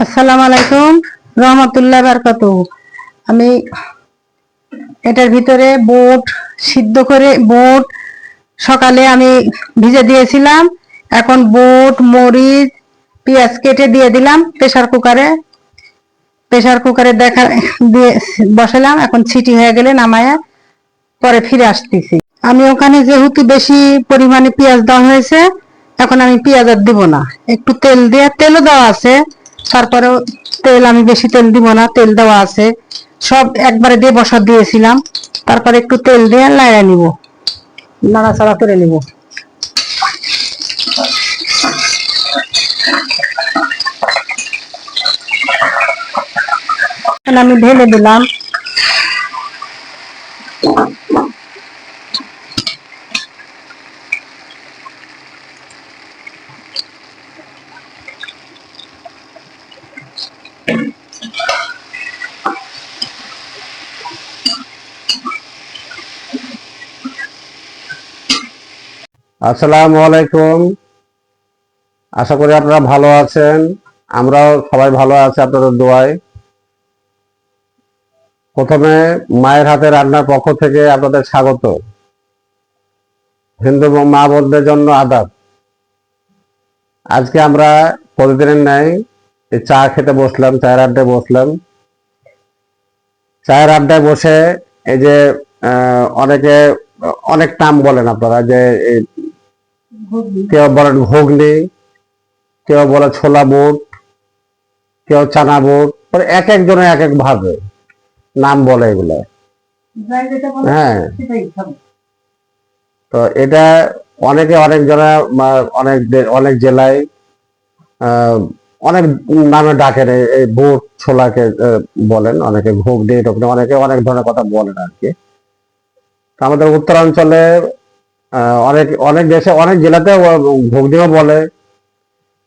আসসালামু আলাইকুম রহমতুল্লাহ বারকাতুহু। আমি এটার ভিতরে বুট সিদ্ধ করে বুট সকালে আমি ভিজে দিয়েছিলাম। এখন বুট মরিচ পেঁয়াজ কেটে দিয়ে দিলাম প্রেসার কুকারে দেখা দিয়ে বসালাম। এখন ছিটি হয়ে গেলে নামায়া পরে ফিরে আসতেছি। আমি ওখানে যেহেতু বেশি পরিমাণে পেঁয়াজ দেওয়া হয়েছে, এখন আমি পেঁয়াজ আর দিব না। একটু তেল দিয়ে, তেলও দেওয়া আছে, তারপরেও তেল আমি বেশি তেল দিব না, তেল দেওয়া আছে। সব একবারে দিয়ে বসা দিয়েছিলাম, তারপরে একটু তেল দিয়ে লাড়া নিব, নাড়াচাড়া করে নিব। আমি ঢেলে দিলাম। আসসালামু আলাইকুম। আশা করি আপনারা ভালো আছেন। আমরাও সবাই ভালো আছি আপনাদের দোয়ায়। প্রথমে মায়ের হাতে রান্নার পক্ষ থেকে আপনাদের স্বাগত। হিন্দু মা বোনদের জন্য আদাব। আজকে আমরা প্রতিদিনের ন্যায় এই চা খেতে বসলাম, চায়ের আড্ডায় বসলাম। চায়ের আড্ডায় বসে এই যে অনেকে অনেক নাম বলেন আপনারা, যে কেউ বলেন ঘুগনি, কেউ বলে ছোলা বুট, কেউ চানা বুট, মানে এক একজনে এক এক ভাবে নাম বলে এগুলো। হ্যাঁ, তো এটা অনেকে অনেক জনা অনেক অনেক জেলায় অনেক নামে ডাকেন। এই বুট ছোলাকে বলেন, অনেকে ঘুগনি, অনেকে অনেক ধরনের কথা বলেন আর কি। তো আমাদের উত্তরাঞ্চলে অনেক অনেক দেশে অনেক জেলাতে ঘুগনিও বলে।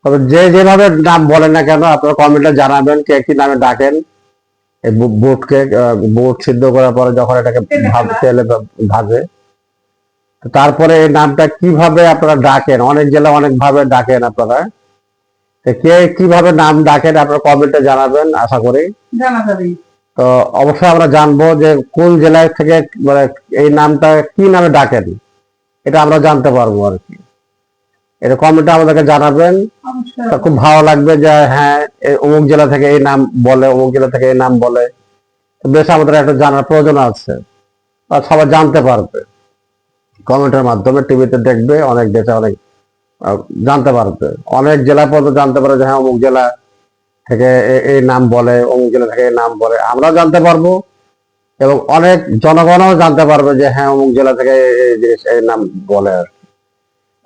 তবে যে যেভাবে নাম বলেন না কেন, আপনারা কমেন্টে জানাবেন কে কি নামে ডাকেন। এই বুটকে বুট সিদ্ধ করার পরে যখন এটাকে তেলে ভাজে, তারপরে এই নামটা কিভাবে আপনারা ডাকেন, অনেক জেলা অনেক ভাবে ডাকেন আপনারা। কে কিভাবে নাম ডাকেন আপনারা কমেন্টে জানাবেন, আশা করি জানা যাবে। তো অবশ্যই আমরা জানবো যে কোন জেলায় থেকে মানে এই নামটা কি নামে ডাকেন, এটা আমরা জানতে পারবো আর কি। এটা কমেন্টে আমাদেরকে জানাবেন। খুব ভালো লাগবে যে হ্যাঁ অমুক জেলা থেকে এই নাম বলে, অমুক জেলা থেকে এই নাম বলে। বেশ আমাদের একটা জানার প্রয়োজন আছে, আর সবাই জানতে পারবে কমেন্টের মাধ্যমে। টিভিতে দেখবে, অনেক দেশে অনেক জানতে পারবে, অনেক জেলা পর্যন্ত জানতে পারে যে হ্যাঁ অমুক জেলা থেকে এই নাম বলে, অমুক জেলা থেকে এই নাম বলে। আমরাও জানতে পারবো এবং অনেক জনগণও জানতে পারবে যে হ্যাঁ অমুক জেলা থেকে এই জিনিস এই নাম বলে আর কি।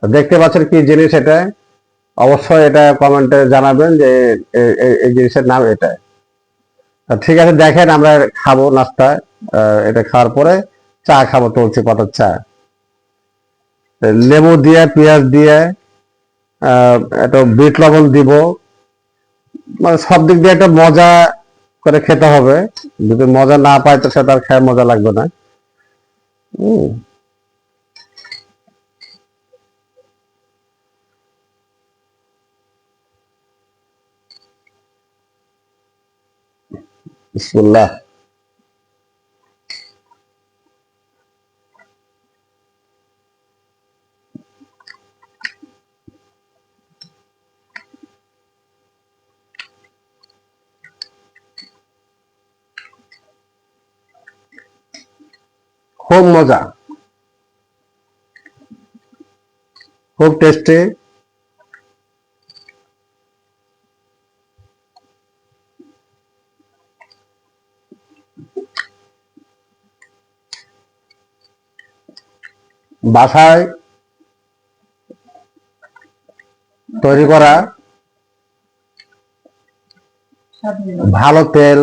দেখতে পাচ্ছেন কি জিনিস এটা, অবশ্যই এটা কমেন্টে জানাবেন যে এই জিনিসের নাম এটা। ঠিক আছে, দেখেন আমরা খাবো নাস্তা। এটা খাওয়ার পরে চা খাবো, তুলসী পাতার চা, লেবু দিয়ে পেঁয়াজ দিয়ে একটা বিট লবণ দিব। মানে সব দিক দিয়ে একটা মজা করে খেতে হবে। যদি মজা না পায় তো সেটা আর খেয়ে মজা লাগবে না। বিসমিল্লাহ। খুব মজা, খুব টেস্টি। বাসায় তৈরি করা, ভালো তেল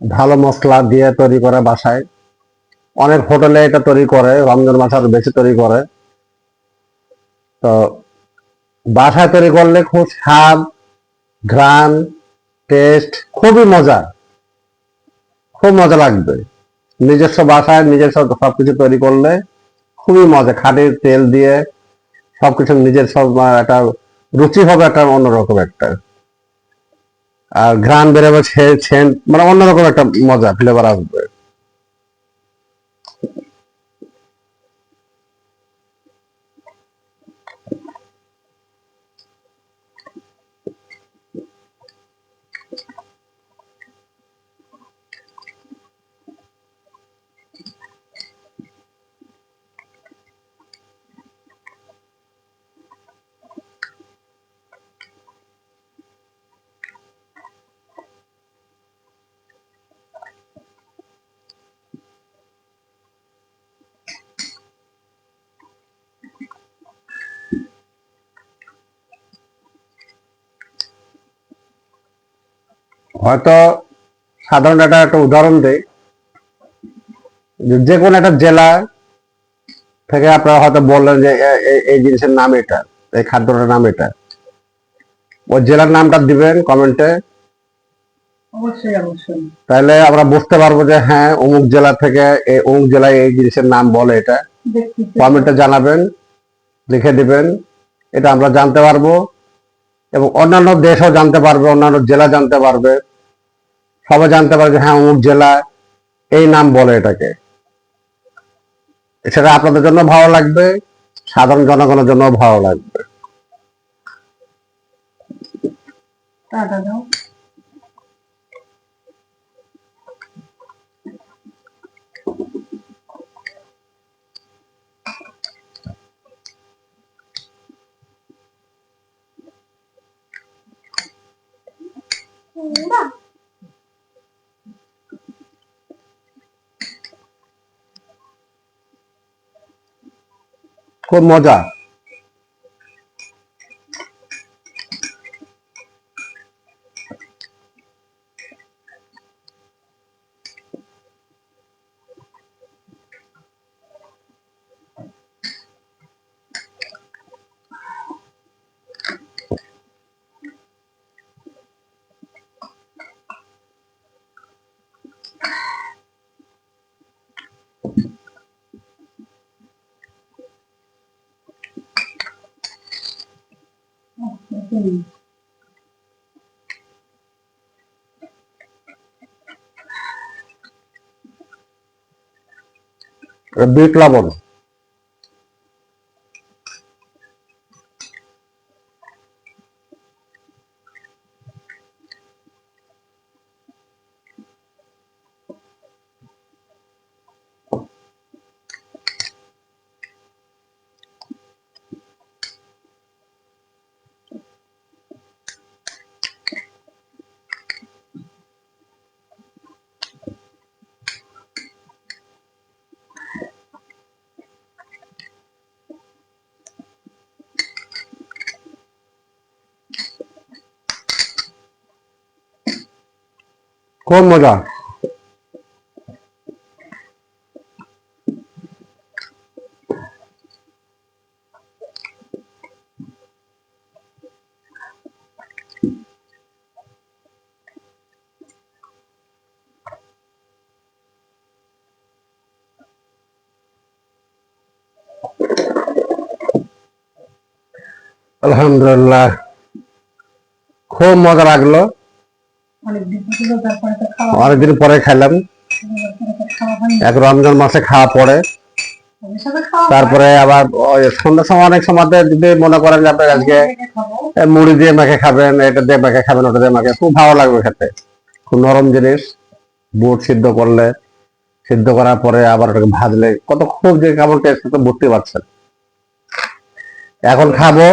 ভালো মশলা দিয়ে তৈরি করা বাসায়। অনেক হোটেলে এটা তৈরি করে, রমজান মাসে আরো বেশি তৈরি করে। তো বাসায় তৈরি করলে খুব স্বাদ, ঘ্রাণ, টেস্ট খুবই মজা, খুব মজা লাগবে। নিজস্ব বাসায় নিজস্ব সবকিছু তৈরি করলে খুবই মজা। খাঁটির তেল দিয়ে সবকিছু নিজের সব একটা রুচি হবে, একটা অন্যরকম একটা। আর ঘ্রাণ বেরোবে, সেন্ট, মানে অন্যরকম একটা মজা, ফ্লেভার আসবে। হয়তো সাধারণ একটা উদাহরণ দেই, যে কোনো একটা জেলা থেকে আপনারা হয়তো বললেন যে এই জিনিসের নাম এটা, এই খাদ্যটার নাম এটা, ওই জেলার নামটা দিবেন কমেন্টে। অবশ্যই অবশ্যই। তাহলে আমরা বুঝতে পারবো যে হ্যাঁ অমুক জেলা থেকে অমুক জেলায় এই জিনিসের নাম বলে, এটা কমেন্টে জানাবেন, লিখে দিবেন, এটা আমরা জানতে পারবো। এবং অন্যান্য দেশও জানতে পারবে, অন্যান্য জেলা জানতে পারবে, সবাই জানতে পারবে যে হ্যাঁ অমুক জেলা এই নাম বলে এটাকে। সেটা আপনাদের জন্য ভালো লাগবে, সাধারণ জনগণের জন্য ভালো লাগবে। খুব মজা। বিট লবণ। খুব মজা। আলহামদুলিল্লাহ, খুব মজা লাগলো। অনেকদিন পরে খাইলাম, এক রমজান মাসে খাওয়া পড়ে। তারপরে আবার ওই সন্ধ্যার সময় অনেক সময় যদি মনে করেন যে আপনার আজকে মুড়ি দিয়ে মেখে খাবেন, এটা দিয়ে মেখে খাবেন, ওটা দিয়ে মেখে, খুব ভালো লাগবে খেতে। খুব নরম জিনিস, বুট সিদ্ধ করলে, সিদ্ধ করার পরে আবার ওটাকে ভাজলে কত খুব যে কেমন টেস্ট, তো বুঝতে পারছেন। এখন খাবো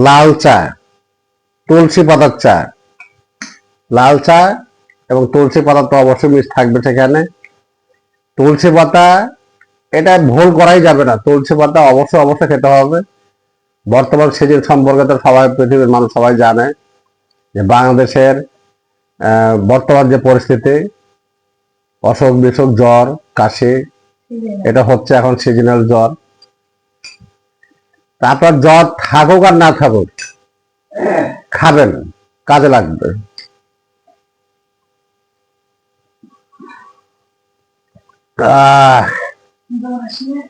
লাল চা, তুলসী পাতার চা। লাল চা এবং তুলসী পাতা তো অবশ্যই মিক্স থাকবে সেখানে। তুলসী পাতা, এটা ভুল করাই যাবে না, তুলসী পাতা অবশ্যই অবশ্যই খেতে হবে। বর্তমান সিজন সম্পর্কে তো সবাই, পৃথিবীর মানুষ সবাই জানে যে বাংলাদেশের বর্তমান যে পরিস্থিতি, অসুখ বিসুখ, জ্বর, কাশি, এটা হচ্ছে এখন সিজনাল জ্বর। তারপর জ্বর থাকুক আর না থাকুক, খাবেন, কাজে লাগবে।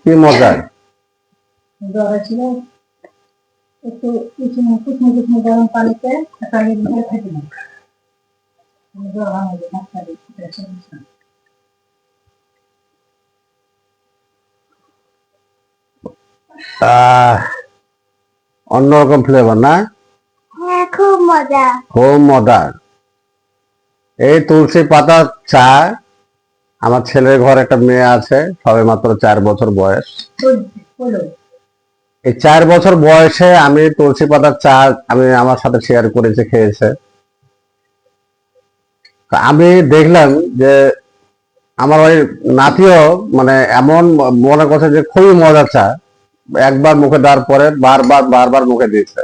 কি মজা। একটু কুসুম কুসুম কুসুম গরম পানিতে আহ অন্যরকম ফ্লেভার না? হ্যাঁ, খুব মজা। খুব মজার। এই তুলসী পাতা চা, আমার ছেলের ঘরে একটা মেয়ে আছে, সবে মাত্র 4 বছর বয়স। এই 4 বছর বয়সে আমি তুলসী পাতার চা আমি আমার সাথে শেয়ার করেছে, খেয়েছে। তা আমি দেখলাম যে আমার ওই নাতিও মানে এমন মনে করছে যে খুবই মজার চা। একবার মুখে দেওয়ার পরে বারবার বারবার মুখে দিয়েছে।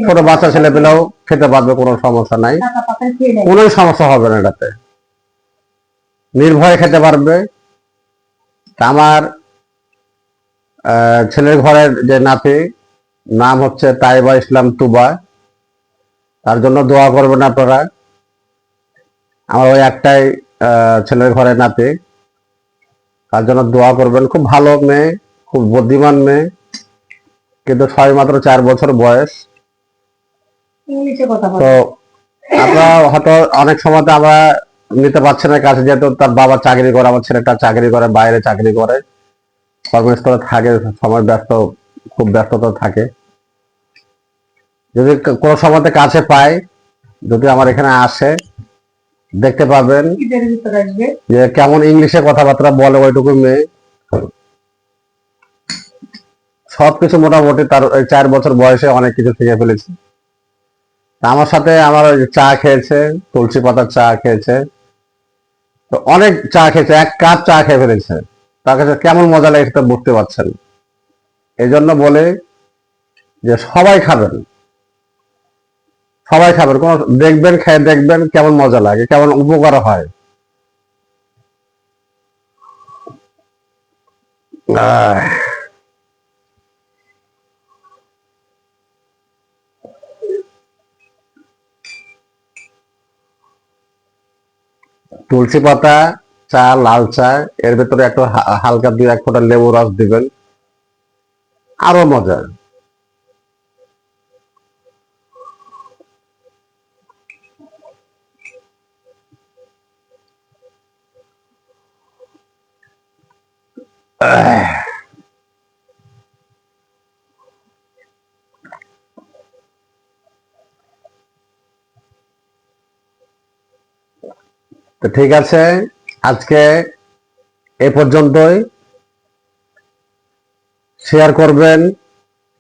ছোট বাচ্চা ছেলে পেলেও খেতে পারবে, কোনো সমস্যা নাই, কোনো সমস্যা হবে না এটাতে, নির্ভয়ে খেতে পারবে। তা আমার ছেলের ঘরের যে নাতি, নাম হচ্ছে তাইবা ইসলাম তুবা, তার জন্য দোয়া করবেন আপনারা। আমার ওই একটাই ছেলের ঘরের নাতি, তার জন্য দোয়া করবেন। খুব ভালো মেয়ে, খুব বুদ্ধিমান মেয়ে, কিন্তু সবে মাত্র 4 বছর বয়স। তো আমরা হয়তো অনেক সময় তো আমরা নিতে পারছি না কাছে, যেহেতু তার বাবা চাকরি করে, আমার ছেলেটা চাকরি করে, বাইরে চাকরি করে, কর্মস্থলে থাকে, সময় ব্যস্ত, খুব ব্যস্ততা থাকে। যদি কোনো সময়তে কাছে পাই, যদি আমার এখানে আসে, দেখতে পাবেন যে কেমন ইংলিশে কথাবার্তা বলে। ওইটুকু মেয়ে, সবকিছু মোটামুটি তার 4 বছর বয়সে অনেক কিছু শিখে ফেলেছে। আমার সাথে আমার ওই চা খেয়েছে, তুলসী পাতার চা খেয়েছে, তো অনেক চা খেয়েছে, 1 কাপ চা খেয়ে ফেলেছে। তার কাছে কেমন মজা লাগে সেটা বুঝতে পারছেন। এই জন্য বলে যে সবাই খাবেন, সবাই খাবেন, কোন দেখবেন, খেয়ে দেখবেন কেমন মজা লাগে, কেমন উপকার হয়। আহ, তুলসী পাতা চা, লাল চা, এর ভেতরে একটু হালকা 2-1 ফোঁটা লেবু রস দিবেন, আরো মজা। তো ঠিক আছে, আজকে এ পর্যন্তই। শেয়ার করবেন,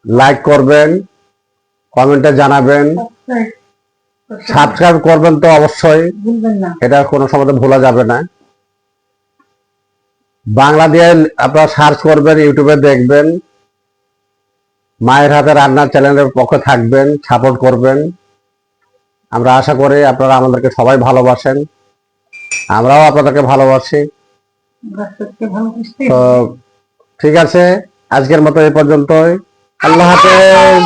লাইক করবেন, কমেন্টে জানাবেন, সাবস্ক্রাইব করবেন তো অবশ্যই, এটা কোনো সময় ভোলা যাবে না। বাংলা দিয়ে আপনারা সার্চ করবেন, ইউটিউবে দেখবেন, মায়ের হাতে রান্নার চ্যানেলের পক্ষে থাকবেন, সাপোর্ট করবেন। আমরা আশা করি আপনারা আমাদেরকে সবাই ভালোবাসেন, আমরাও আপনাদেরকে ভালোবাসি। তো ঠিক আছে, আজকের মতো এই পর্যন্তই। আল্লাহ হাফেজ।